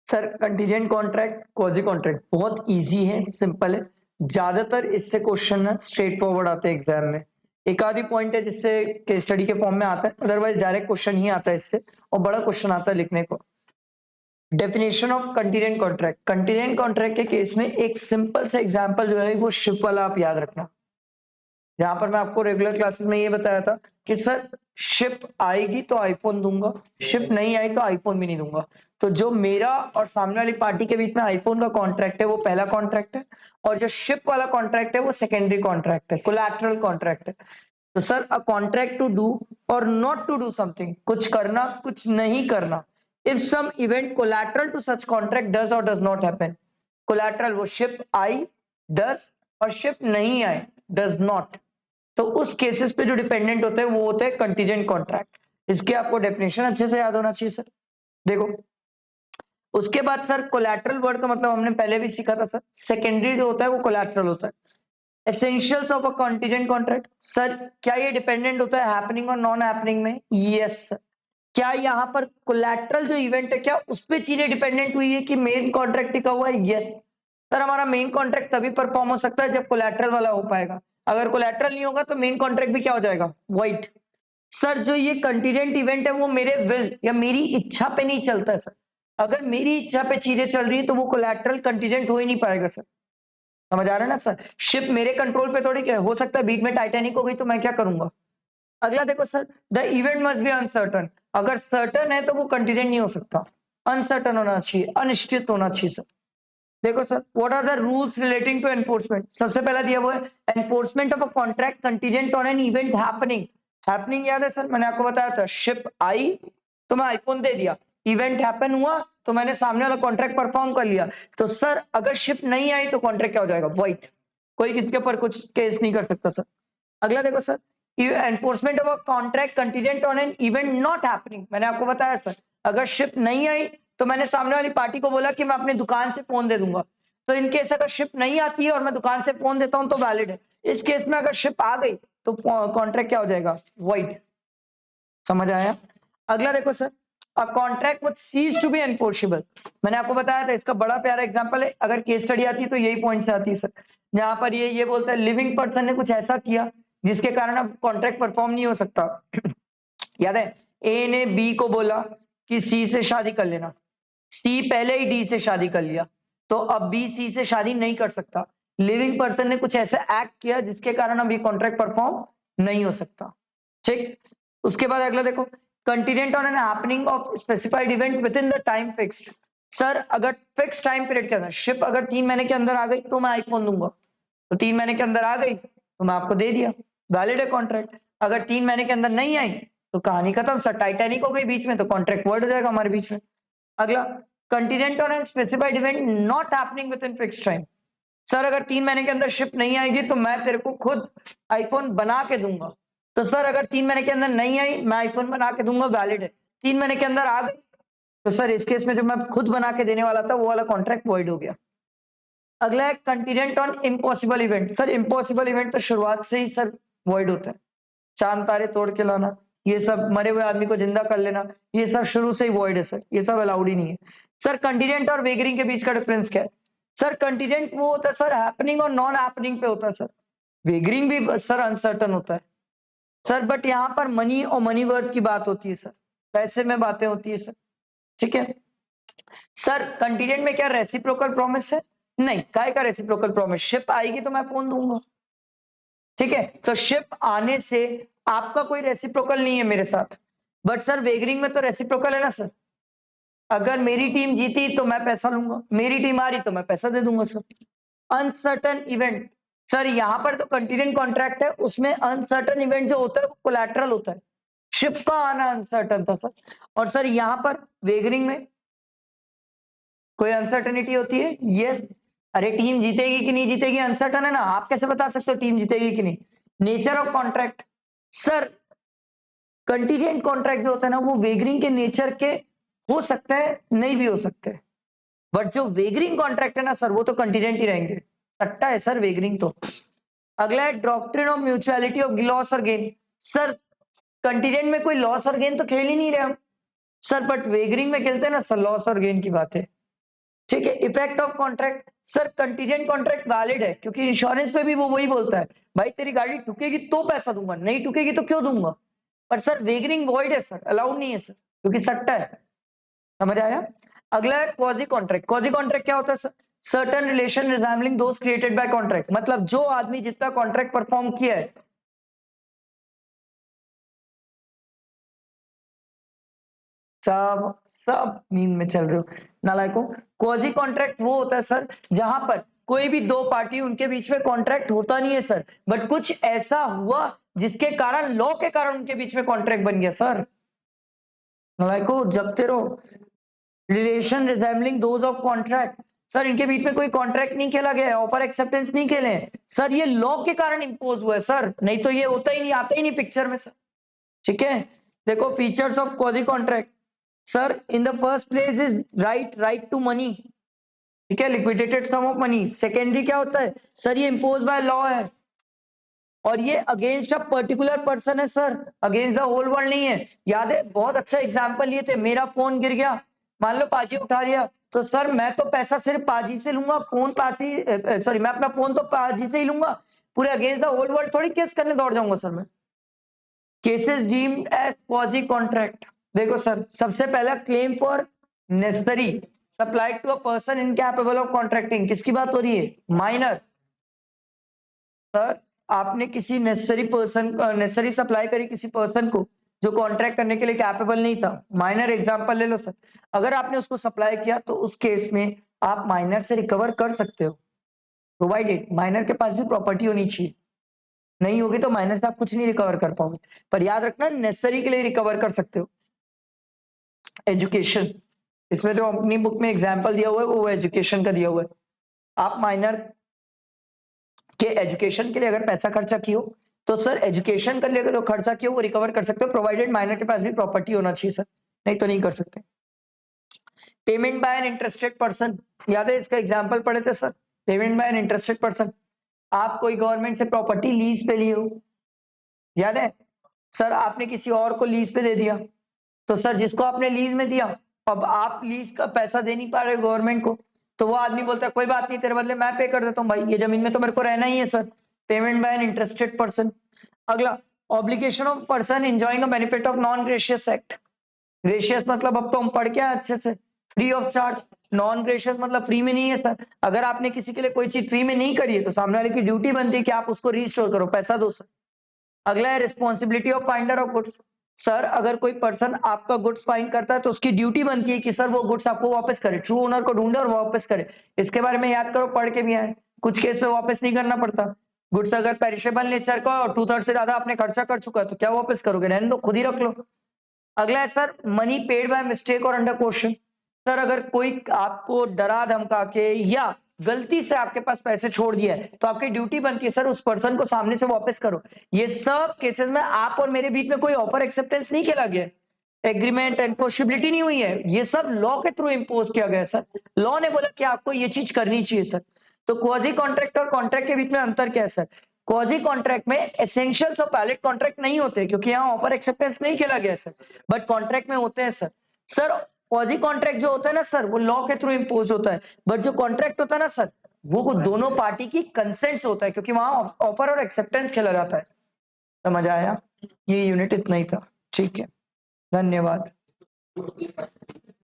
Sir contingent contract, quasi contract बहुत easy है, simple है। ज्यादातर इससे क्वेश्चन ना स्ट्रेट फॉरवर्ड आते हैं एग्जाम में। एक आधी पॉइंट है जिससे केस स्टडी के फॉर्म में आता है, अदरवाइज डायरेक्ट क्वेश्चन ही आता है इससे, और बड़ा क्वेश्चन आता है लिखने को। Definition of contingent contract, contingent contract के केस में एक सिंपल सा एग्जांपल जो है वो शिप वाला आप याद रखना। जहां पर मैं आपको रेगुलर क्लासेस में ये बताया था कि सर शिप आएगी तो आईफोन दूंगा, शिप नहीं आई तो आईफोन भी नहीं दूंगा। तो जो मेरा और सामने वाली पार्टी के बीच में आईफोन का कॉन्ट्रैक्ट है वो पहला कॉन्ट्रैक्ट है, और जो शिप वाला कॉन्ट्रैक्ट है वो सेकेंडरी कॉन्ट्रैक्ट है, कोलैटरल कॉन्ट्रैक्ट है। तो sir a contract to do और नॉट टू डू समथिंग, कुछ करना कुछ नहीं करना। If some event collateral to such contract does और डज नॉट हैपन, कोलैटरल वो शिप आई डज, और शिप नहीं आई डज नॉट। तो उस केसेस पे जो डिपेंडेंट होते हैं वो होते हैं कंटीजेंट कॉन्ट्रैक्ट। इसके आपको डेफिनेशन अच्छे से याद होना चाहिए सर। देखो, उसके बाद सर कोलैटरल वर्ड का मतलब हमने पहले भी सीखा था सर, सेकेंडरी जो होता है वो कोलैटरल होता है। Essentials of a contingent contract, sir क्या ये डिपेंडेंट होता है हैपनिंग और नॉन हैपनिंग में? Yes sir. क्या यहाँ पर कोलैटरल जो इवेंट है क्या उस पर चीजें डिपेंडेंट हुई है कि मेन कॉन्ट्रैक्ट टिका हुआ है? Yes sir. हमारा मेन कॉन्ट्रैक्ट तभी परफॉर्म हो सकता है जब कोलैटरल वाला हो पाएगा। अगर कोलैटरल नहीं होगा तो मेन कॉन्ट्रैक्ट भी क्या हो जाएगा? वाइट। सर जो ये कंटीजेंट इवेंट है वो मेरे विल या मेरी इच्छा पे नहीं चलता है सर। अगर मेरी इच्छा पे चीजें चल रही है तो वो कोलैटरल कंटीजेंट हो ही नहीं पाएगा सर। समझ आ रहा है ना सर? शिप मेरे कंट्रोल पे थोड़ी क्या हो सकता है, बीच में टाइटैनिक हो गई तो मैं क्या करूंगा? अगला देखो sir, the event must be uncertain. अगर सर्टन है तो वो कंटीजेंट नहीं हो सकता, अनसर्टन होना चाहिए, अनिश्चित होना चाहिए सर। देखो sir, what are the rules relating to enforcement? सबसे पहला दिया हुआ है enforcement of a contract contingent on an event happening. Happening याद है सर, मैंने आपको बताया था, शिप आई तो मैं आईफोन दे दिया, इवेंट हैपन हुआ तो मैंने सामने वाला कॉन्ट्रैक्ट परफॉर्म कर लिया। तो सर अगर शिप नहीं आई तो कॉन्ट्रैक्ट क्या हो जाएगा? वाइट। कोई किसी के ऊपर कुछ केस नहीं कर सकता सर। अगला देखो sir, enforcement of a contract contingent on an event not happening. मैंने आपको बताया सर, अगर शिप नहीं आई तो मैंने सामने वाली पार्टी को बोला कि मैं अपनी दुकान से फोन दे दूंगा। तो इन केस अगर शिप नहीं आती है और मैं दुकान से फोन देता हूं तो वैलिड है। इस केस में अगर शिप आ गई तो कॉन्ट्रैक्ट क्या हो जाएगा? वाइड। समझ आया? अगला देखो sir, a contract which ceases to be enforceable. मैंने आपको बताया था, इसका बड़ा प्यारा एग्जांपल है, अगर केस स्टडी आती है तो यही पॉइंट से आती है सर। जहां पर ये बोलता है लिविंग पर्सन ने कुछ ऐसा किया जिसके कारण अब कॉन्ट्रैक्ट परफॉर्म नहीं हो सकता। याद है, ए ने बी को बोला कि सी से शादी कर लेना, सी पहले ही डी से शादी कर लिया, तो अब बी सी से शादी नहीं कर सकता। लिविंग पर्सन ने कुछ ऐसा एक्ट किया जिसके कारण अब ये कॉन्ट्रैक्ट परफॉर्म नहीं हो सकता। ठीक। उसके बाद अगला देखो, contingent on N happening of specified event with in the time fixed. Sir अगर फिक्स टाइम पीरियड के अंदर शिप अगर 3 महीने के अंदर आ गई तो मैं आईफोन दूंगा, तो 3 महीने के अंदर आ गई तो मैं आपको दे दिया, वैलिड है कॉन्ट्रैक्ट। अगर 3 महीने के अंदर नहीं आई तो कहानी खत्म सर, टाइटैनिक हो गई बीच में तो कॉन्ट्रैक्ट वर्ड हो जाएगा हमारे बीच में। अगला, contingent on N specified event not happening with in fix time. Sir अगर 3 महीने के अंदर शिप नहीं आएगी तो मैं तेरे को खुद आईफोन बना के दूंगा। तो सर अगर 3 महीने के अंदर नहीं आई, मैं आईफोन बना के दूंगा, वैलिड है। 3 महीने के अंदर आ गई तो सर इस केस में जो मैं खुद बना के देने वाला था वो वाला कॉन्ट्रैक्ट वॉइड हो गया। अगला है contingent on impossible event. Sir impossible event तो शुरुआत से ही सर वॉइड होता है। चांद तारे तोड़ के लाना, ये सब मरे हुए आदमी को जिंदा कर लेना, ये सब शुरू से ही वॉइड है सर, ये सब अलाउड ही नहीं है। सर कंटीजेंट और वेगरिंग के बीच का डिफरेंस क्या है? सर कंटीजेंट वो होता है सर हैपनिंग और नॉन हैपनिंग पे होता है सर। वेगरिंग भी सर अनसर्टन होता है सर, बट यहाँ पर मनी और मनी वर्थ की बात होती है सर, पैसे में बातें होती है सर। ठीक है सर, कंटीजेंट में क्या रेसिप्रोकल प्रॉमिस है? नहीं, काय का रेसिप्रोकल प्रॉमिस? शिप आएगी तो मैं फोन दूंगा। ठीक है, तो शिप आने से आपका कोई रेसिप्रोकल नहीं है मेरे साथ, बट सर वेगरिंग में तो रेसिप्रोकल है ना सर। अगर मेरी टीम जीती तो मैं पैसा लूंगा, मेरी टीम हारी तो मैं पैसा दे दूंगा सर। अनसर्टन इवेंट, सर यहां पर जो कंटीजेंट कॉन्ट्रैक्ट है उसमें अनसर्टन इवेंट जो होता है वो कोलैटरल होता है, शिप का आना अनसर्टन था सर। और सर यहां पर वेगरिंग में कोई अनसर्टेनिटी होती है? यस। अरे टीम जीतेगी कि नहीं जीतेगी अनसर्टन है ना, आप कैसे बता सकते हो टीम जीतेगी कि नहीं? Nature of contract, sir contingent contract जो होता है ना वो वेगरिंग के नेचर के हो सकते हैं, नहीं भी हो सकते, बट जो वेगरिंग कॉन्ट्रैक्ट है ना सर वो तो कंटीजेंट ही रहेंगे। सट्टा है सर वेगरिंग तो। अगला है doctrine of mutuality of loss और गेन। सर कंटीजेंट में कोई लॉस और गेन तो खेल ही नहीं रहे हम सर, बट वेगरिंग में खेलते हैं ना सर, लॉस और गेन की बात है। ठीक है। Effect of contract, sir contingent contract valid है क्योंकि इंश्योरेंस पे भी वो वही बोलता है, भाई तेरी गाड़ी ठुकेगी तो पैसा दूंगा, नहीं ठुकेगी तो क्यों दूंगा। पर सर वेगरिंग वॉइड है सर, अलाउड नहीं है सर, क्योंकि सट्टा है। समझ आया। अगला है क्वाजी कॉन्ट्रैक्ट। क्वाजी कॉन्ट्रैक्ट क्या होता है sir? Certain relation resembling those created by contract, मतलब जो आदमी जितना कॉन्ट्रैक्ट परफॉर्म किया है, सब नींद में चल रहे हो नालायकों। क्वाजी कॉन्ट्रैक्ट वो होता है सर जहां पर कोई भी दो पार्टी उनके बीच में कॉन्ट्रैक्ट होता नहीं है सर, बट कुछ ऐसा हुआ जिसके कारण लॉ के कारण उनके बीच में कॉन्ट्रैक्ट बन गया सर। नालायकों जगते रहो। Relation resembling those of contract, sir इनके बीच में कोई कॉन्ट्रैक्ट नहीं खेला गया है, ऑफर एक्सेप्टेंस नहीं खेले हैं सर, ये लॉ के कारण इंपोज हुआ है सर, नहीं तो ये होता ही नहीं, आता ही नहीं पिक्चर में सर। ठीक है। देखो features of quasi contract, sir in the first place is right to money, ठीक है, liquidated sum of money. Secondary क्या होता है सर? ये इंपोज बाय लॉ है और ये अगेंस्ट अ पर्टिकुलर पर्सन है sir, against the whole world नहीं है। याद है बहुत अच्छा एग्जांपल लिए थे, मेरा फोन गिर गया, मान लो पाजी उठा लिया, तो सर मैं तो पैसा सिर्फ पाजी से लूंगा, फोन पाजी सॉरी मैं अपना फोन तो पाजी से ही लूंगा, पूरे अगेंस्ट द होल वर्ल्ड थोड़ी केस करने दौड़ जाऊंगा सर मैं। Cases deemed as quasi contract, देखो सर सबसे पहला claim for necessary supplied to a person incapable of contracting, किसकी बात हो रही है? माइनर। सर आपने किसी नेसेसरी सप्लाई करी किसी पर्सन को जो कॉन्ट्रैक्ट करने के लिए कैपेबल नहीं था, माइनर एग्जांपल ले लो सर, अगर आपने उसको सप्लाई किया तो उस केस में आप माइनर से रिकवर कर सकते हो, प्रोवाइडेड माइनर के पास भी प्रॉपर्टी होनी चाहिए, नहीं होगी तो माइनर से आप कुछ नहीं रिकवर कर पाओगे, पर याद रखना नेसेसरी के लिए रिकवर कर सकते हो। एजुकेशन, इसमें जो अपनी बुक में एग्जाम्पल दिया हुआ है वो एजुकेशन का दिया हुआ है, आप माइनर के एजुकेशन के लिए अगर पैसा खर्चा किया तो सर एजुकेशन कर लिए जो खर्चा किया वो रिकवर कर सकते हो, प्रोवाइडेड माइनर के पास भी प्रॉपर्टी होना चाहिए सर, नहीं तो नहीं कर सकते। Payment by an interested person, याद है इसका एग्जांपल पढ़े थे sir, payment by an interested person, आप कोई गवर्नमेंट से प्रॉपर्टी लीज पे लिए हो, याद है सर, आपने किसी और को लीज पे दे दिया, तो सर जिसको आपने लीज में दिया अब आप लीज का पैसा दे नहीं पा रहे गवर्नमेंट को, तो वो आदमी बोलता है कोई बात नहीं तेरे बदले मैं पे कर देता हूँ भाई, ये जमीन में तो मेरे को रहना ही है sir, payment by an interested person. अगला obligation of person enjoying a benefit of non gracious act, gracious मतलब अब तो हम पढ़ के आए अच्छे से, free of charge, non gracious मतलब फ्री में नहीं है सर, अगर आपने किसी के लिए कोई चीज फ्री में नहीं करी है तो सामने वाले की ड्यूटी बनती है कि आप उसको रिस्टोर करो, पैसा दो सर। अगला है responsibility of finder of goods, sir अगर कोई पर्सन आपका गुड्स फाइंड करता है तो उसकी ड्यूटी बनती है कि सर वो गुड्स आपको वापस करे, ट्रू ओनर को ढूंढे और वापस करे, इसके बारे में याद करो पढ़ के भी आए, कुछ केस में वापस नहीं करना पड़ता, गुड्स अगर पेरिशेबल नेचर का और 2/3 से ज्यादा आपने खर्चा कर चुका है तो क्या वापस करोगे, रहने दो खुद ही रख लो। अगला है sir money paid by mistake और अंडर क्वेश्चन, सर अगर कोई आपको डरा धमका के या गलती से आपके पास पैसे छोड़ दिया है तो आपकी ड्यूटी बनती है सर उस पर्सन को सामने से वापस करो। ये सब केसेस में आप और मेरे बीच में कोई ऑफर एक्सेप्टेंस नहीं खेला गया, एग्रीमेंट एनफोर्सेबिलिटी नहीं हुई है, ये सब लॉ के थ्रू इंपोज किया गया सर, लॉ ने बोला कि आपको ये चीज करनी चाहिए सर। तो क्वाजी कॉन्ट्रैक्ट और कॉन्ट्रैक्ट के बीच में अंतर क्या है सर? क्वाजी कॉन्ट्रैक्ट में एसेंशियल्स और वैलिड कॉन्ट्रैक्ट नहीं होते क्योंकि यहाँ ऑफर एक्सेप्टेंस नहीं खेला गया सर, बट कॉन्ट्रैक्ट में होते हैं सर। सर क्वाजी कॉन्ट्रैक्ट जो होता है ना सर वो लॉ के थ्रू इंपोज होता है, बट जो कॉन्ट्रैक्ट होता है ना सर वो दोनों पार्टी की कंसेंट से होता है क्योंकि वहां ऑफर और एक्सेप्टेंस खेला जाता है। समझ आया? ये यूनिट इतना ही था, ठीक है, धन्यवाद।